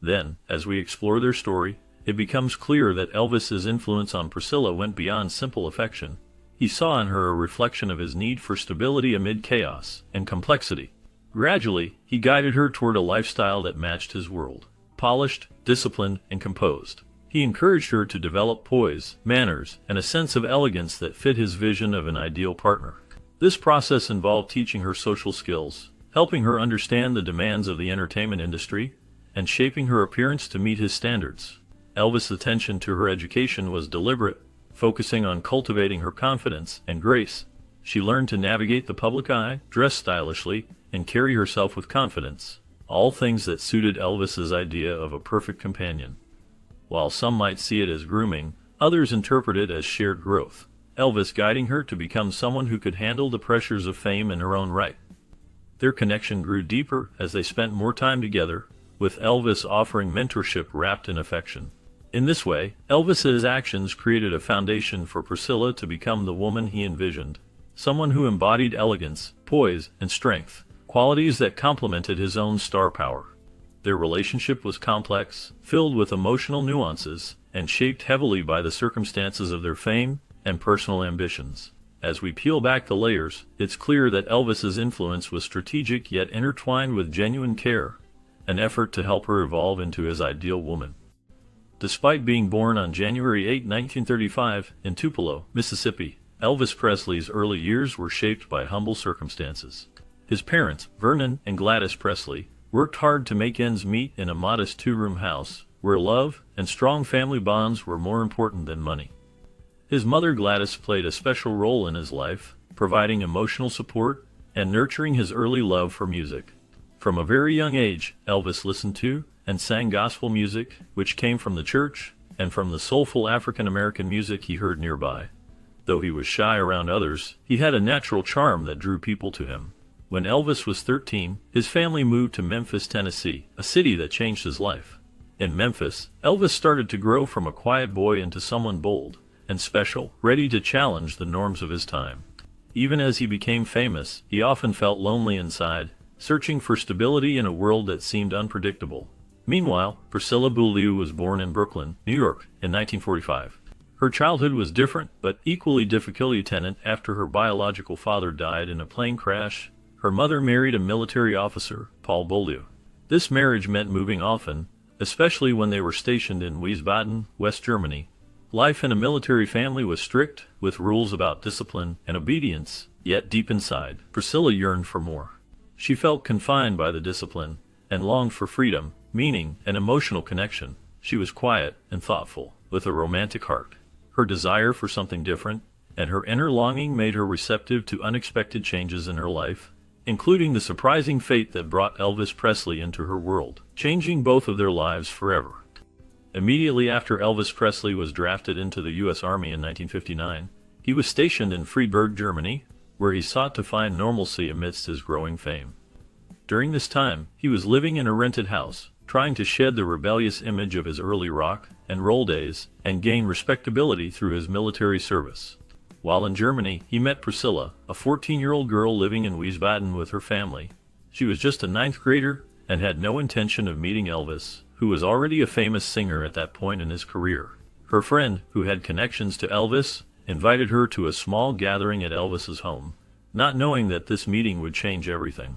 Then, as we explore their story, it becomes clear that Elvis's influence on Priscilla went beyond simple affection. He saw in her a reflection of his need for stability amid chaos and complexity. Gradually, he guided her toward a lifestyle that matched his world: polished, disciplined, and composed. He encouraged her to develop poise, manners, and a sense of elegance that fit his vision of an ideal partner. This process involved teaching her social skills, helping her understand the demands of the entertainment industry, and shaping her appearance to meet his standards. Elvis' attention to her education was deliberate, focusing on cultivating her confidence and grace. She learned to navigate the public eye, dress stylishly, and carry herself with confidence, all things that suited Elvis's idea of a perfect companion. While some might see it as grooming, others interpret it as shared growth, Elvis guiding her to become someone who could handle the pressures of fame in her own right. Their connection grew deeper as they spent more time together, with Elvis offering mentorship wrapped in affection. In this way, Elvis's actions created a foundation for Priscilla to become the woman he envisioned, someone who embodied elegance, poise, and strength, qualities that complemented his own star power. Their relationship was complex, filled with emotional nuances, and shaped heavily by the circumstances of their fame and personal ambitions. As we peel back the layers, it's clear that Elvis's influence was strategic yet intertwined with genuine care, an effort to help her evolve into his ideal woman. Despite being born on January 8, 1935, in Tupelo, Mississippi, Elvis Presley's early years were shaped by humble circumstances. His parents, Vernon and Gladys Presley, worked hard to make ends meet in a modest two-room house, where love and strong family bonds were more important than money. His mother Gladys played a special role in his life, providing emotional support and nurturing his early love for music. From a very young age, Elvis listened to and sang gospel music, which came from the church and from the soulful African-American music he heard nearby. Though he was shy around others, he had a natural charm that drew people to him. When Elvis was 13, his family moved to Memphis, Tennessee, a city that changed his life. In Memphis, Elvis started to grow from a quiet boy into someone bold and special, ready to challenge the norms of his time. Even as he became famous, he often felt lonely inside, searching for stability in a world that seemed unpredictable. Meanwhile, Priscilla Beaulieu was born in Brooklyn, New York, in 1945. Her childhood was different, but equally difficult after her biological father died in a plane crash. Her mother married a military officer, Paul Beaulieu. This marriage meant moving often, especially when they were stationed in Wiesbaden, West Germany. Life in a military family was strict, with rules about discipline and obedience, yet deep inside, Priscilla yearned for more. She felt confined by the discipline, and longed for freedom, meaning, and emotional connection. She was quiet and thoughtful, with a romantic heart. Her desire for something different, and her inner longing made her receptive to unexpected changes in her life, including the surprising fate that brought Elvis Presley into her world, changing both of their lives forever. Immediately after Elvis Presley was drafted into the U.S. Army in 1959, he was stationed in Freiburg, Germany, where he sought to find normalcy amidst his growing fame. During this time, he was living in a rented house, trying to shed the rebellious image of his early rock and roll days and gain respectability through his military service. While in Germany, he met Priscilla, a 14-year-old girl living in Wiesbaden with her family. She was just a ninth grader and had no intention of meeting Elvis, who was already a famous singer at that point in his career. Her friend, who had connections to Elvis, invited her to a small gathering at Elvis's home, not knowing that this meeting would change everything.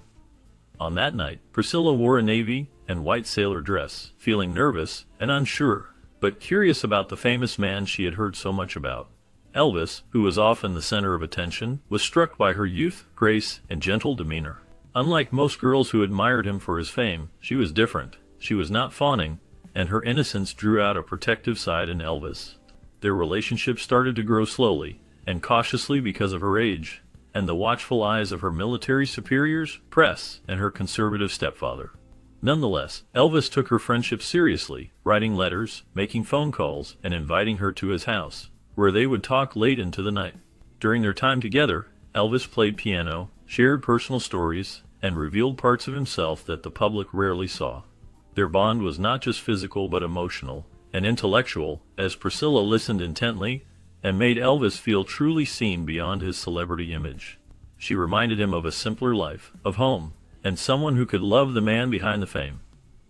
On that night, Priscilla wore a navy and white sailor dress, feeling nervous and unsure, but curious about the famous man she had heard so much about. Elvis, who was often the center of attention, was struck by her youth, grace, and gentle demeanor. Unlike most girls who admired him for his fame, she was different. She was not fawning, and her innocence drew out a protective side in Elvis. Their relationship started to grow slowly and cautiously because of her age, and the watchful eyes of her military superiors, press, and her conservative stepfather. Nonetheless, Elvis took her friendship seriously, writing letters, making phone calls, and inviting her to his house, where they would talk late into the night. During their time together, Elvis played piano, shared personal stories, and revealed parts of himself that the public rarely saw. Their bond was not just physical but emotional and intellectual, as Priscilla listened intently and made Elvis feel truly seen beyond his celebrity image. She reminded him of a simpler life, of home, and someone who could love the man behind the fame.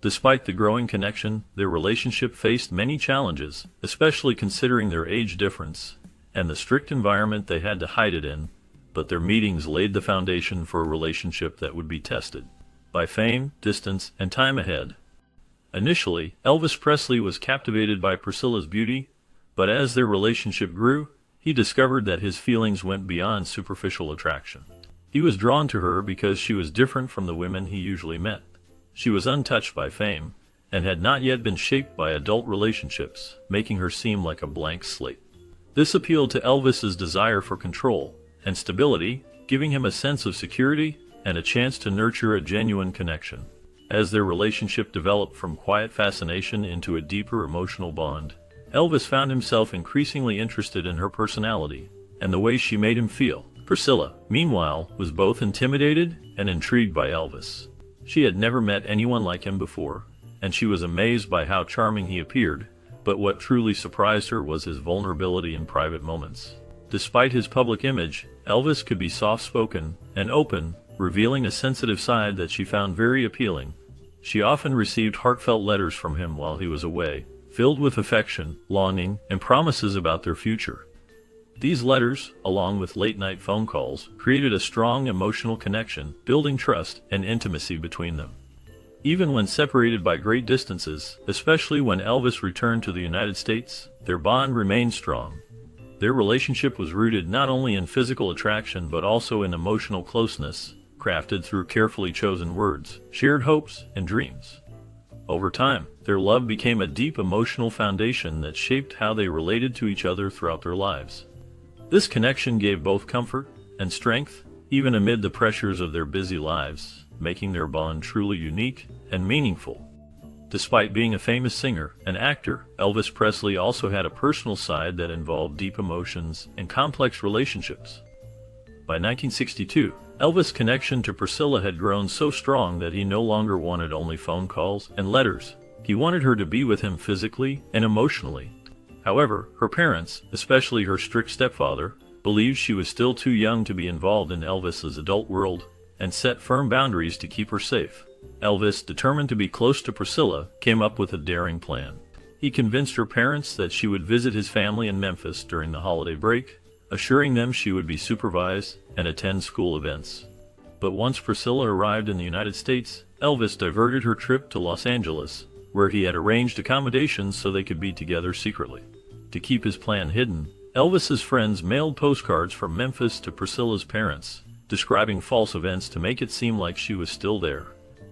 Despite the growing connection, their relationship faced many challenges, especially considering their age difference and the strict environment they had to hide it in, but their meetings laid the foundation for a relationship that would be tested by fame, distance, and time ahead. Initially, Elvis Presley was captivated by Priscilla's beauty, but as their relationship grew, he discovered that his feelings went beyond superficial attraction. He was drawn to her because she was different from the women he usually met. She was untouched by fame, and had not yet been shaped by adult relationships, making her seem like a blank slate. This appealed to Elvis's desire for control and stability, giving him a sense of security and a chance to nurture a genuine connection. As their relationship developed from quiet fascination into a deeper emotional bond, Elvis found himself increasingly interested in her personality and the way she made him feel. Priscilla, meanwhile, was both intimidated and intrigued by Elvis. She had never met anyone like him before, and she was amazed by how charming he appeared, but what truly surprised her was his vulnerability in private moments. Despite his public image, Elvis could be soft-spoken and open, revealing a sensitive side that she found very appealing. She often received heartfelt letters from him while he was away, filled with affection, longing, and promises about their future. These letters, along with late-night phone calls, created a strong emotional connection, building trust and intimacy between them. Even when separated by great distances, especially when Elvis returned to the United States, their bond remained strong. Their relationship was rooted not only in physical attraction but also in emotional closeness, crafted through carefully chosen words, shared hopes, and dreams. Over time, their love became a deep emotional foundation that shaped how they related to each other throughout their lives. This connection gave both comfort and strength, even amid the pressures of their busy lives, making their bond truly unique and meaningful. Despite being a famous singer and actor, Elvis Presley also had a personal side that involved deep emotions and complex relationships. By 1962, Elvis' connection to Priscilla had grown so strong that he no longer wanted only phone calls and letters. He wanted her to be with him physically and emotionally. However, her parents, especially her strict stepfather, believed she was still too young to be involved in Elvis's adult world and set firm boundaries to keep her safe. Elvis, determined to be close to Priscilla, came up with a daring plan. He convinced her parents that she would visit his family in Memphis during the holiday break, assuring them she would be supervised and attend school events. But once Priscilla arrived in the United States, Elvis diverted her trip to Los Angeles, where he had arranged accommodations so they could be together secretly. To keep his plan hidden, Elvis's friends mailed postcards from Memphis to Priscilla's parents, describing false events to make it seem like she was still there.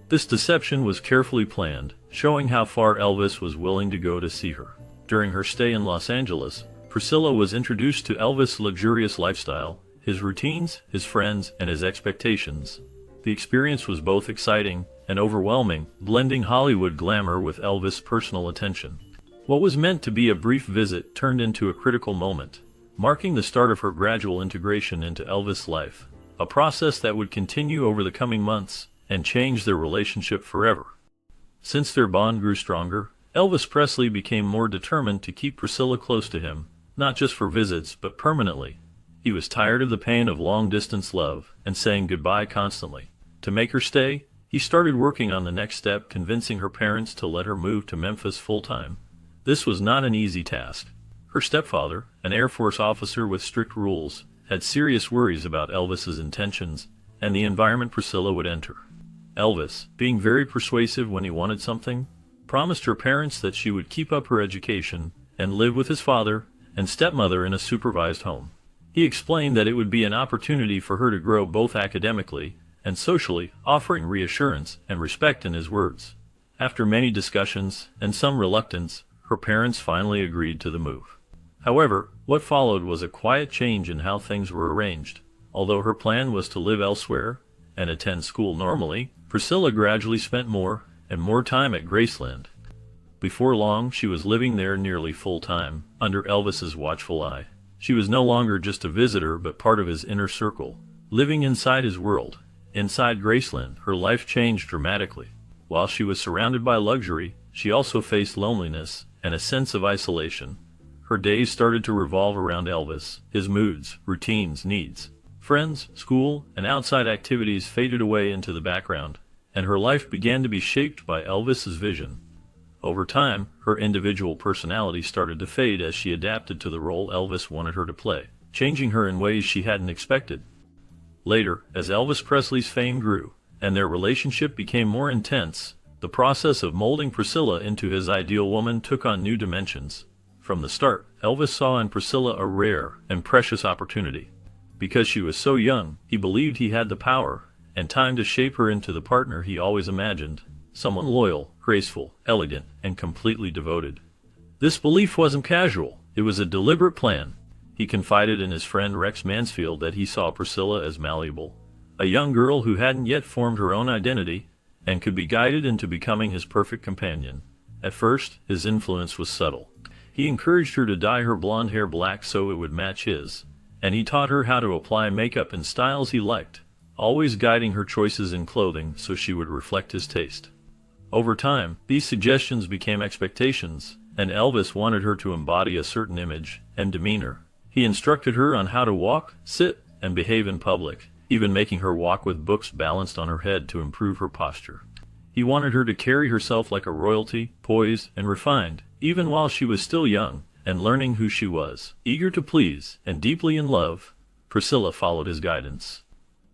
This deception was carefully planned, showing how far Elvis was willing to go to see her. During her stay in Los Angeles, Priscilla was introduced to Elvis' luxurious lifestyle, his routines, his friends, and his expectations. The experience was both exciting and overwhelming, blending Hollywood glamour with Elvis' personal attention. What was meant to be a brief visit turned into a critical moment, marking the start of her gradual integration into Elvis' life, a process that would continue over the coming months and change their relationship forever. Since their bond grew stronger, Elvis Presley became more determined to keep Priscilla close to him, not just for visits but permanently. He was tired of the pain of long-distance love and saying goodbye constantly. To make her stay, he started working on the next step, convincing her parents to let her move to Memphis full-time. This was not an easy task. Her stepfather, an Air Force officer with strict rules, had serious worries about Elvis's intentions and the environment Priscilla would enter. Elvis, being very persuasive when he wanted something, promised her parents that she would keep up her education and live with his father and stepmother in a supervised home. He explained that it would be an opportunity for her to grow both academically and socially, offering reassurance and respect in his words. After many discussions and some reluctance, her parents finally agreed to the move. However, what followed was a quiet change in how things were arranged. Although her plan was to live elsewhere and attend school normally, Priscilla gradually spent more and more time at Graceland. Before long, she was living there nearly full-time, under Elvis's watchful eye. She was no longer just a visitor but part of his inner circle, living inside his world. Inside Graceland, her life changed dramatically. While she was surrounded by luxury, she also faced loneliness and a sense of isolation. Her days started to revolve around Elvis, his moods, routines, needs. Friends, school, and outside activities faded away into the background, and her life began to be shaped by Elvis's vision. Over time, her individual personality started to fade as she adapted to the role Elvis wanted her to play, changing her in ways she hadn't expected. Later, as Elvis Presley's fame grew, and their relationship became more intense, the process of molding Priscilla into his ideal woman took on new dimensions. From the start, Elvis saw in Priscilla a rare and precious opportunity. Because she was so young, he believed he had the power and time to shape her into the partner he always imagined, someone loyal, graceful, elegant, and completely devoted. This belief wasn't casual, it was a deliberate plan. He confided in his friend Rex Mansfield that he saw Priscilla as malleable, a young girl who hadn't yet formed her own identity and could be guided into becoming his perfect companion. At first, his influence was subtle. He encouraged her to dye her blonde hair black so it would match his, and he taught her how to apply makeup in styles he liked, always guiding her choices in clothing so she would reflect his taste. Over time, these suggestions became expectations, and Elvis wanted her to embody a certain image and demeanor. He instructed her on how to walk, sit, and behave in public, even making her walk with books balanced on her head to improve her posture. He wanted her to carry herself like a royalty, poised and refined, even while she was still young and learning who she was. Eager to please and deeply in love, Priscilla followed his guidance.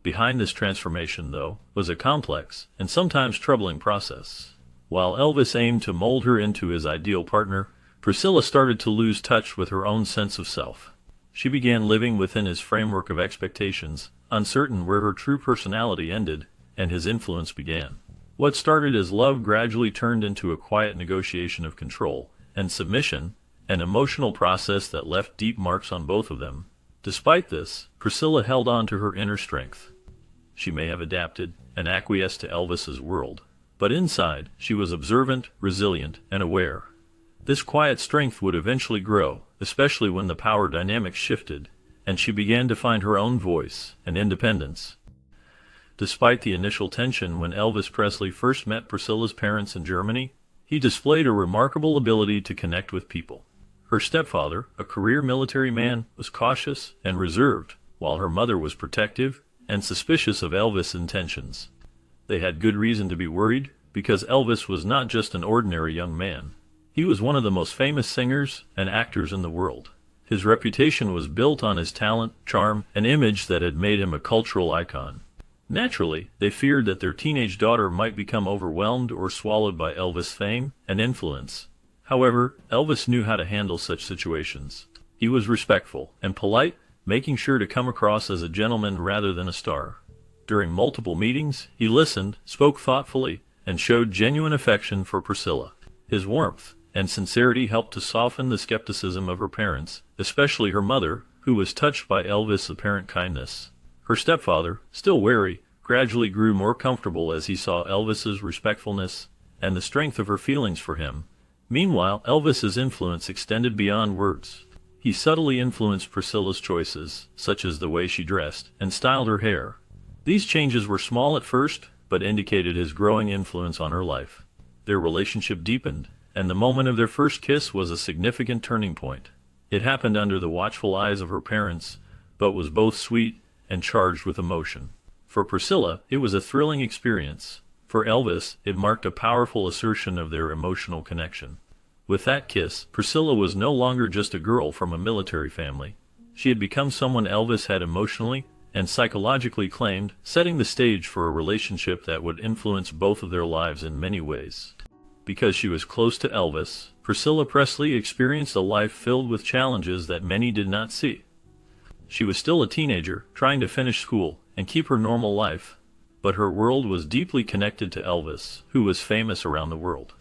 Behind this transformation, though, was a complex and sometimes troubling process. While Elvis aimed to mold her into his ideal partner, Priscilla started to lose touch with her own sense of self. She began living within his framework of expectations, uncertain where her true personality ended and his influence began. What started as love gradually turned into a quiet negotiation of control and submission, an emotional process that left deep marks on both of them. Despite this, Priscilla held on to her inner strength. She may have adapted and acquiesced to Elvis's world, but inside, she was observant, resilient, and aware. This quiet strength would eventually grow, especially when the power dynamics shifted, and she began to find her own voice and independence. Despite the initial tension when Elvis Presley first met Priscilla's parents in Germany, he displayed a remarkable ability to connect with people. Her stepfather, a career military man, was cautious and reserved, while her mother was protective and suspicious of Elvis' intentions. They had good reason to be worried, because Elvis was not just an ordinary young man. He was one of the most famous singers and actors in the world. His reputation was built on his talent, charm, and image that had made him a cultural icon. Naturally, they feared that their teenage daughter might become overwhelmed or swallowed by Elvis' fame and influence. However, Elvis knew how to handle such situations. He was respectful and polite, making sure to come across as a gentleman rather than a star. During multiple meetings, he listened, spoke thoughtfully, and showed genuine affection for Priscilla. His warmth and sincerity helped to soften the skepticism of her parents, especially her mother, who was touched by Elvis' apparent kindness. Her stepfather, still wary, gradually grew more comfortable as he saw Elvis's respectfulness and the strength of her feelings for him. Meanwhile, Elvis's influence extended beyond words. He subtly influenced Priscilla's choices, such as the way she dressed and styled her hair. These changes were small at first, but indicated his growing influence on her life. Their relationship deepened, and the moment of their first kiss was a significant turning point. It happened under the watchful eyes of her parents, but was both sweet and charged with emotion. For Priscilla, it was a thrilling experience. For Elvis, it marked a powerful assertion of their emotional connection. With that kiss, Priscilla was no longer just a girl from a military family. She had become someone Elvis had emotionally and psychologically claimed, setting the stage for a relationship that would influence both of their lives in many ways. Because she was close to Elvis, Priscilla Presley experienced a life filled with challenges that many did not see. She was still a teenager, trying to finish school and keep her normal life, but her world was deeply connected to Elvis, who was famous around the world.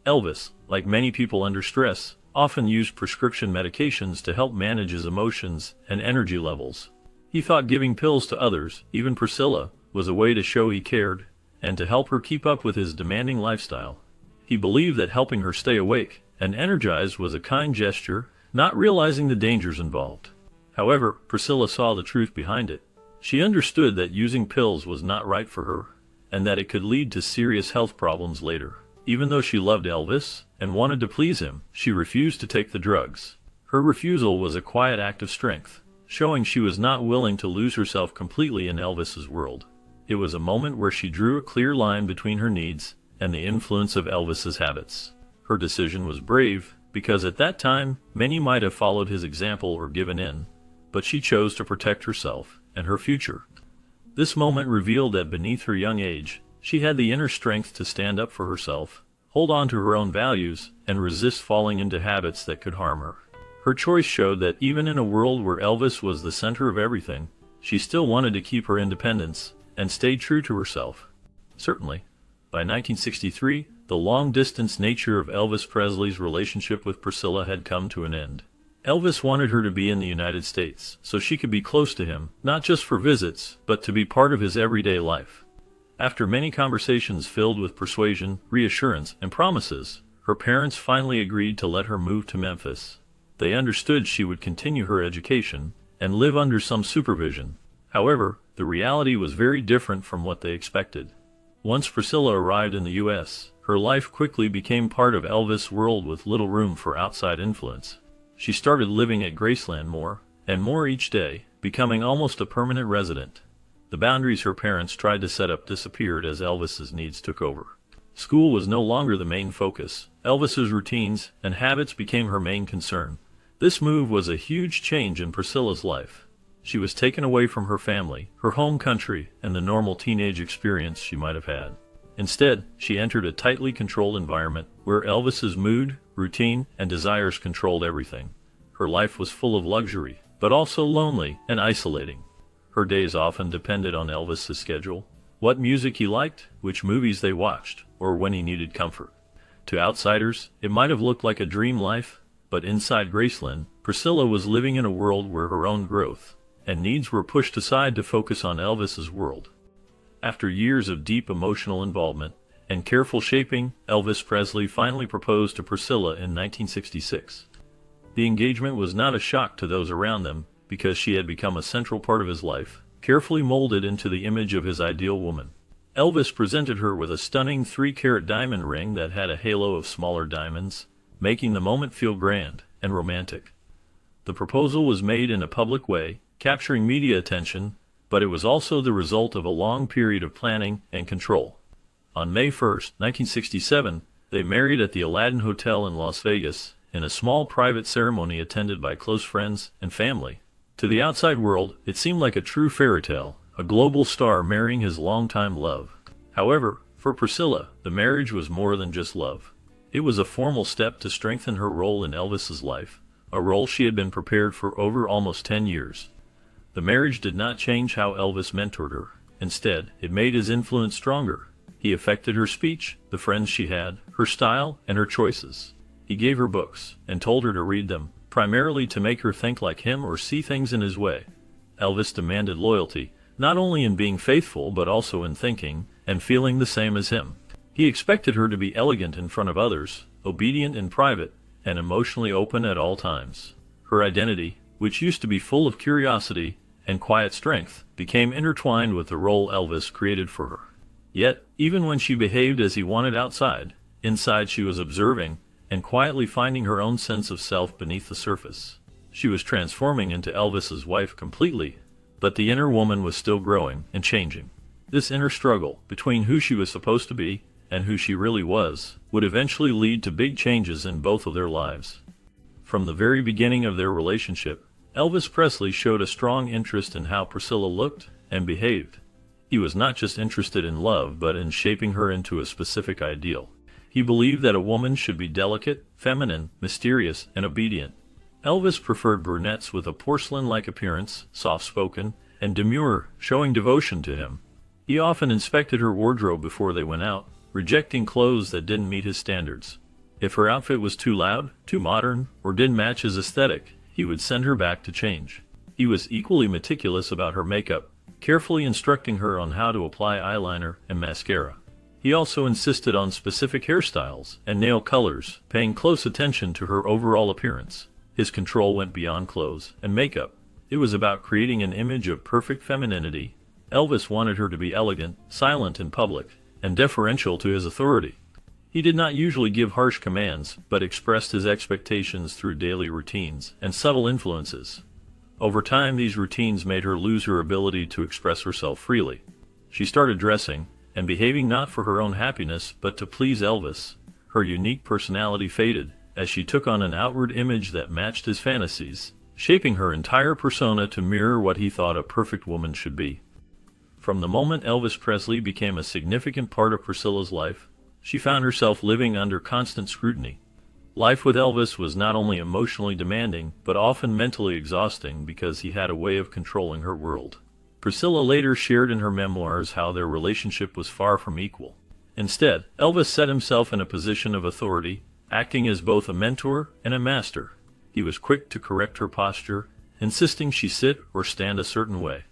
Elvis, like many people under stress, often used prescription medications to help manage his emotions and energy levels. He thought giving pills to others, even Priscilla, was a way to show he cared and to help her keep up with his demanding lifestyle. He believed that helping her stay awake and energized was a kind gesture, not realizing the dangers involved. However, Priscilla saw the truth behind it. She understood that using pills was not right for her, and that it could lead to serious health problems later. Even though she loved Elvis and wanted to please him, she refused to take the drugs. Her refusal was a quiet act of strength, showing she was not willing to lose herself completely in Elvis's world. It was a moment where she drew a clear line between her needs and the influence of Elvis's habits. Her decision was brave, because at that time, many might have followed his example or given in, but she chose to protect herself and her future. This moment revealed that beneath her young age, she had the inner strength to stand up for herself, hold on to her own values, and resist falling into habits that could harm her. Her choice showed that even in a world where Elvis was the center of everything, she still wanted to keep her independence and stay true to herself. Certainly, by 1963, the long-distance nature of Elvis Presley's relationship with Priscilla had come to an end. Elvis wanted her to be in the United States so she could be close to him, not just for visits, but to be part of his everyday life. After many conversations filled with persuasion, reassurance, and promises, her parents finally agreed to let her move to Memphis. They understood she would continue her education and live under some supervision. However, the reality was very different from what they expected. Once Priscilla arrived in the U.S., her life quickly became part of Elvis' world with little room for outside influence. She started living at Graceland more and more each day, becoming almost a permanent resident. The boundaries her parents tried to set up disappeared as Elvis's needs took over. School was no longer the main focus. Elvis's routines and habits became her main concern. This move was a huge change in Priscilla's life. She was taken away from her family, her home country, and the normal teenage experience she might have had. Instead, she entered a tightly controlled environment where Elvis's mood, routine, and desires controlled everything. Her life was full of luxury, but also lonely and isolating. Her days often depended on Elvis's schedule, what music he liked, which movies they watched, or when he needed comfort. To outsiders, it might have looked like a dream life, but inside Graceland, Priscilla was living in a world where her own growth and needs were pushed aside to focus on Elvis's world. After years of deep emotional involvement and careful shaping, Elvis Presley finally proposed to Priscilla in 1966. The engagement was not a shock to those around them, because she had become a central part of his life, carefully molded into the image of his ideal woman. Elvis presented her with a stunning 3-carat diamond ring that had a halo of smaller diamonds, making the moment feel grand and romantic. The proposal was made in a public way, capturing media attention, but it was also the result of a long period of planning and control. On May 1, 1967, they married at the Aladdin Hotel in Las Vegas, in a small private ceremony attended by close friends and family. To the outside world, it seemed like a true fairy tale, a global star marrying his longtime love. However, for Priscilla, the marriage was more than just love. It was a formal step to strengthen her role in Elvis's life, a role she had been prepared for over almost 10 years. The marriage did not change how Elvis mentored her. Instead, it made his influence stronger. He affected her speech, the friends she had, her style, and her choices. He gave her books and told her to read them, primarily to make her think like him or see things in his way. Elvis demanded loyalty, not only in being faithful but also in thinking and feeling the same as him. He expected her to be elegant in front of others, obedient in private, and emotionally open at all times. Her identity, which used to be full of curiosity and quiet strength, became intertwined with the role Elvis created for her. Yet, even when she behaved as he wanted outside, inside she was observing and quietly finding her own sense of self beneath the surface. She was transforming into Elvis's wife completely, but the inner woman was still growing and changing. This inner struggle between who she was supposed to be and who she really was would eventually lead to big changes in both of their lives. From the very beginning of their relationship, Elvis Presley showed a strong interest in how Priscilla looked and behaved. He was not just interested in love but in shaping her into a specific ideal. He believed that a woman should be delicate, feminine, mysterious, and obedient. Elvis preferred brunettes with a porcelain-like appearance, soft-spoken, and demure, showing devotion to him. He often inspected her wardrobe before they went out, rejecting clothes that didn't meet his standards. If her outfit was too loud, too modern, or didn't match his aesthetic, he would send her back to change. He was equally meticulous about her makeup, carefully instructing her on how to apply eyeliner and mascara. He also insisted on specific hairstyles and nail colors, paying close attention to her overall appearance. His control went beyond clothes and makeup. It was about creating an image of perfect femininity. Elvis wanted her to be elegant, silent in public, and deferential to his authority. He did not usually give harsh commands, but expressed his expectations through daily routines and subtle influences. Over time, these routines made her lose her ability to express herself freely. She started dressing and behaving not for her own happiness but to please Elvis. Her unique personality faded as she took on an outward image that matched his fantasies, shaping her entire persona to mirror what he thought a perfect woman should be. From the moment Elvis Presley became a significant part of Priscilla's life, she found herself living under constant scrutiny. Life with Elvis was not only emotionally demanding, but often mentally exhausting because he had a way of controlling her world. Priscilla later shared in her memoirs how their relationship was far from equal. Instead, Elvis set himself in a position of authority, acting as both a mentor and a master. He was quick to correct her posture, insisting she sit or stand a certain way.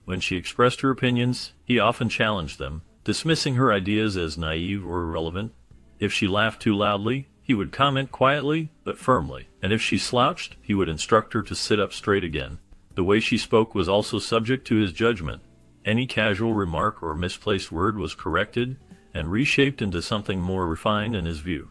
When she expressed her opinions, he often challenged them, dismissing her ideas as naive or irrelevant. If she laughed too loudly, he would comment quietly but firmly, and if she slouched, he would instruct her to sit up straight again. The way she spoke was also subject to his judgment. Any casual remark or misplaced word was corrected and reshaped into something more refined in his view.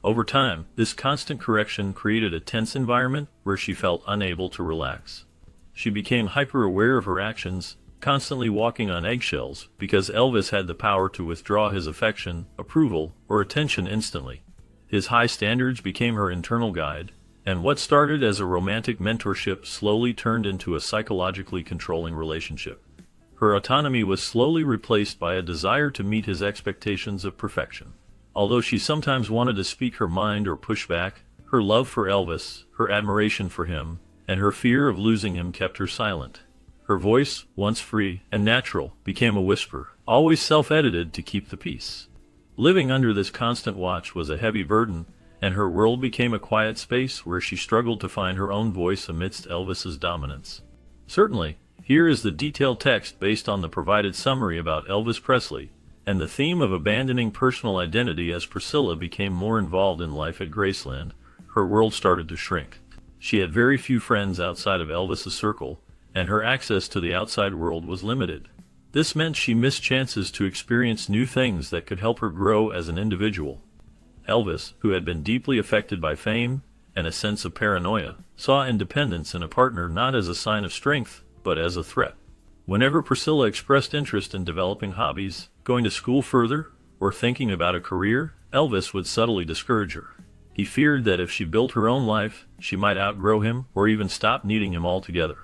Over time, this constant correction created a tense environment where she felt unable to relax. She became hyper-aware of her actions, constantly walking on eggshells because Elvis had the power to withdraw his affection, approval, or attention instantly. His high standards became her internal guide, and what started as a romantic mentorship slowly turned into a psychologically controlling relationship. Her autonomy was slowly replaced by a desire to meet his expectations of perfection. Although she sometimes wanted to speak her mind or push back, her love for Elvis, her admiration for him, and her fear of losing him kept her silent. Her voice, once free and natural, became a whisper, always self-edited to keep the peace. Living under this constant watch was a heavy burden, and her world became a quiet space where she struggled to find her own voice amidst Elvis's dominance. Certainly, here is the detailed text based on the provided summary about Elvis Presley, and the theme of abandoning personal identity. As Priscilla became more involved in life at Graceland, her world started to shrink. She had very few friends outside of Elvis's circle, and her access to the outside world was limited. This meant she missed chances to experience new things that could help her grow as an individual. Elvis, who had been deeply affected by fame and a sense of paranoia, saw independence in a partner not as a sign of strength, but as a threat. Whenever Priscilla expressed interest in developing hobbies, going to school further, or thinking about a career, Elvis would subtly discourage her. He feared that if she built her own life, she might outgrow him or even stop needing him altogether.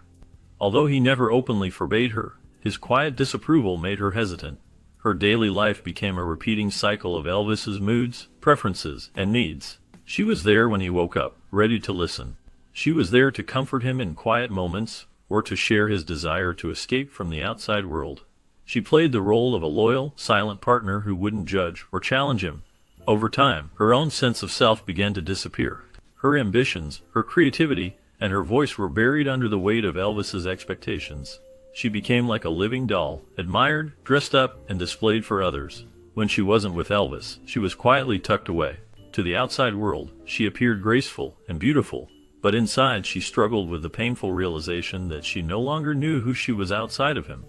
Although he never openly forbade her, his quiet disapproval made her hesitant. Her daily life became a repeating cycle of Elvis's moods, preferences, and needs. She was there when he woke up, ready to listen. She was there to comfort him in quiet moments, or to share his desire to escape from the outside world. She played the role of a loyal, silent partner who wouldn't judge or challenge him. Over time, her own sense of self began to disappear. Her ambitions, her creativity, and her voice were buried under the weight of Elvis's expectations. She became like a living doll, admired, dressed up, and displayed for others. When she wasn't with Elvis, she was quietly tucked away. To the outside world, she appeared graceful and beautiful, but inside she struggled with the painful realization that she no longer knew who she was outside of him.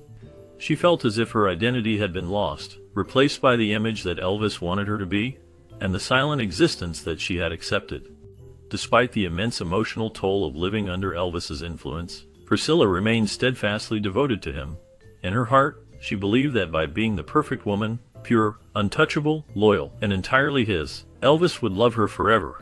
She felt as if her identity had been lost, replaced by the image that Elvis wanted her to be, and the silent existence that she had accepted. Despite the immense emotional toll of living under Elvis's influence, Priscilla remained steadfastly devoted to him. In her heart, she believed that by being the perfect woman, pure, untouchable, loyal, and entirely his, Elvis would love her forever.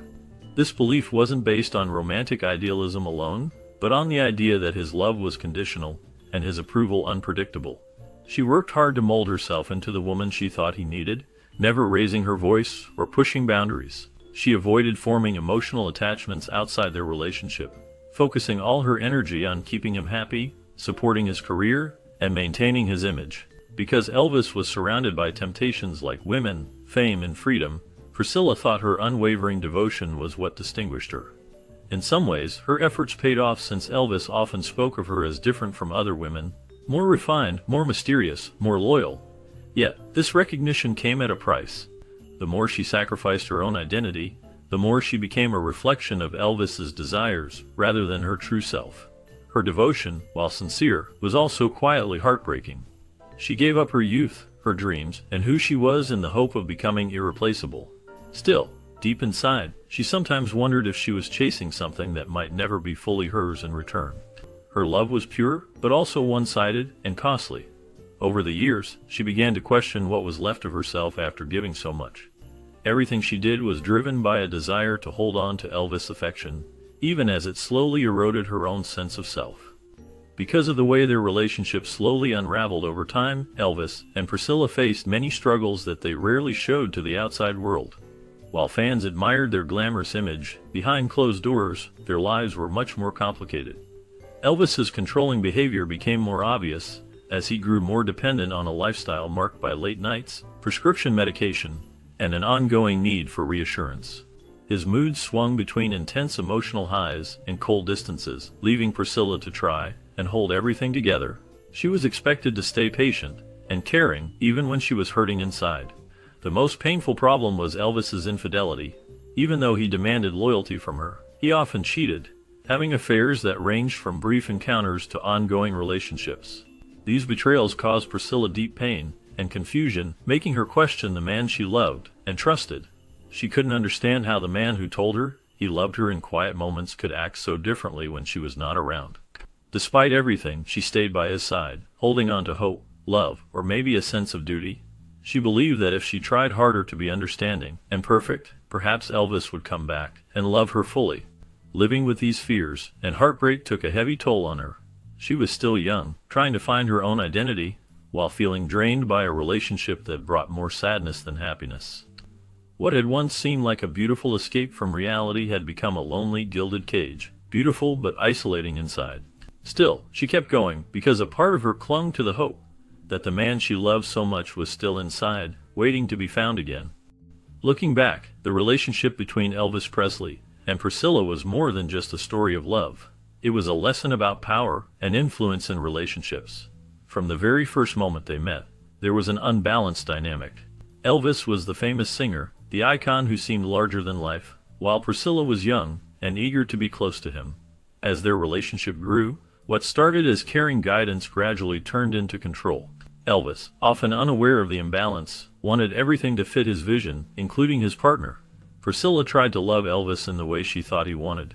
This belief wasn't based on romantic idealism alone, but on the idea that his love was conditional and his approval unpredictable. She worked hard to mold herself into the woman she thought he needed, never raising her voice or pushing boundaries. She avoided forming emotional attachments outside their relationship, focusing all her energy on keeping him happy, supporting his career, and maintaining his image. Because Elvis was surrounded by temptations like women, fame, and freedom, Priscilla thought her unwavering devotion was what distinguished her. In some ways, her efforts paid off since Elvis often spoke of her as different from other women, more refined, more mysterious, more loyal. Yet, this recognition came at a price. The more she sacrificed her own identity, the more she became a reflection of Elvis's desires rather than her true self. Her devotion, while sincere, was also quietly heartbreaking. She gave up her youth, her dreams, and who she was in the hope of becoming irreplaceable. Still, deep inside, she sometimes wondered if she was chasing something that might never be fully hers in return. Her love was pure, but also one-sided and costly. Over the years, she began to question what was left of herself after giving so much. Everything she did was driven by a desire to hold on to Elvis' affection, even as it slowly eroded her own sense of self. Because of the way their relationship slowly unraveled over time, Elvis and Priscilla faced many struggles that they rarely showed to the outside world. While fans admired their glamorous image, behind closed doors, their lives were much more complicated. Elvis's controlling behavior became more obvious as he grew more dependent on a lifestyle marked by late nights, prescription medication, and an ongoing need for reassurance. His mood swung between intense emotional highs and cold distances, leaving Priscilla to try and hold everything together. She was expected to stay patient and caring even when she was hurting inside. The most painful problem was Elvis's infidelity. Even though he demanded loyalty from her, he often cheated, having affairs that ranged from brief encounters to ongoing relationships. These betrayals caused Priscilla deep pain and confusion, making her question the man she loved and trusted. She couldn't understand how the man who told her he loved her in quiet moments could act so differently when she was not around. Despite everything, she stayed by his side, holding on to hope, love, or maybe a sense of duty. She believed that if she tried harder to be understanding and perfect, perhaps Elvis would come back and love her fully. Living with these fears and heartbreak took a heavy toll on her. She was still young, trying to find her own identity, while feeling drained by a relationship that brought more sadness than happiness. What had once seemed like a beautiful escape from reality had become a lonely, gilded cage, beautiful but isolating inside. Still, she kept going, because a part of her clung to the hope that the man she loved so much was still inside, waiting to be found again. Looking back, the relationship between Elvis Presley and Priscilla was more than just a story of love. It was a lesson about power and influence in relationships. From the very first moment they met, there was an unbalanced dynamic. Elvis was the famous singer, the icon who seemed larger than life, while Priscilla was young and eager to be close to him. As their relationship grew, what started as caring guidance gradually turned into control. Elvis, often unaware of the imbalance, wanted everything to fit his vision, including his partner. Priscilla tried to love Elvis in the way she thought he wanted.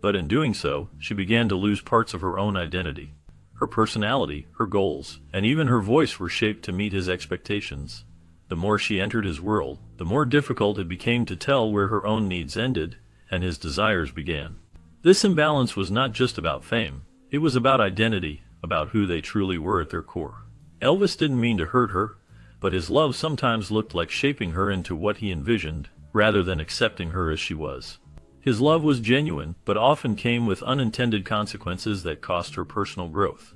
But in doing so, she began to lose parts of her own identity. Her personality, her goals, and even her voice were shaped to meet his expectations. The more she entered his world, the more difficult it became to tell where her own needs ended and his desires began. This imbalance was not just about fame. It was about identity, about who they truly were at their core. Elvis didn't mean to hurt her, but his love sometimes looked like shaping her into what he envisioned, rather than accepting her as she was. His love was genuine, but often came with unintended consequences that cost her personal growth.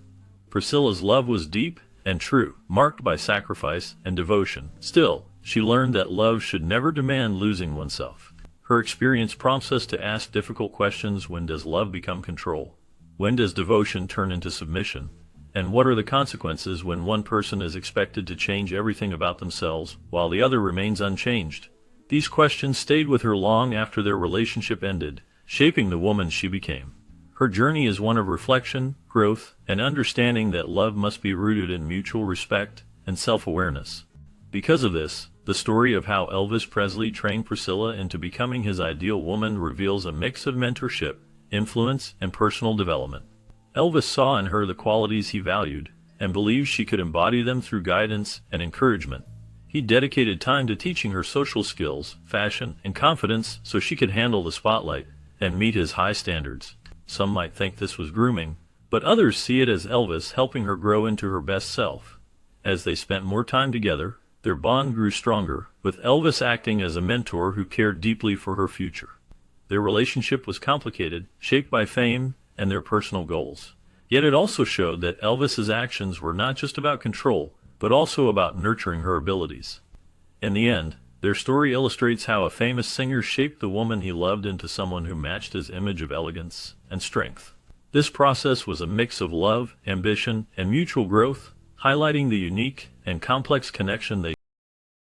Priscilla's love was deep and true, marked by sacrifice and devotion. Still, she learned that love should never demand losing oneself. Her experience prompts us to ask difficult questions. When does love become control? When does devotion turn into submission? And what are the consequences when one person is expected to change everything about themselves while the other remains unchanged? These questions stayed with her long after their relationship ended, shaping the woman she became. Her journey is one of reflection, growth, and understanding that love must be rooted in mutual respect and self-awareness. Because of this, the story of how Elvis Presley trained Priscilla into becoming his ideal woman reveals a mix of mentorship, influence, and personal development. Elvis saw in her the qualities he valued, and believed she could embody them through guidance and encouragement. He dedicated time to teaching her social skills, fashion, and confidence so she could handle the spotlight and meet his high standards. Some might think this was grooming, but others see it as Elvis helping her grow into her best self. As they spent more time together, their bond grew stronger, with Elvis acting as a mentor who cared deeply for her future. Their relationship was complicated, shaped by fame and their personal goals. Yet it also showed that Elvis's actions were not just about control, but also about nurturing her abilities. In the end, their story illustrates how a famous singer shaped the woman he loved into someone who matched his image of elegance and strength. This process was a mix of love, ambition, and mutual growth, highlighting the unique and complex connection they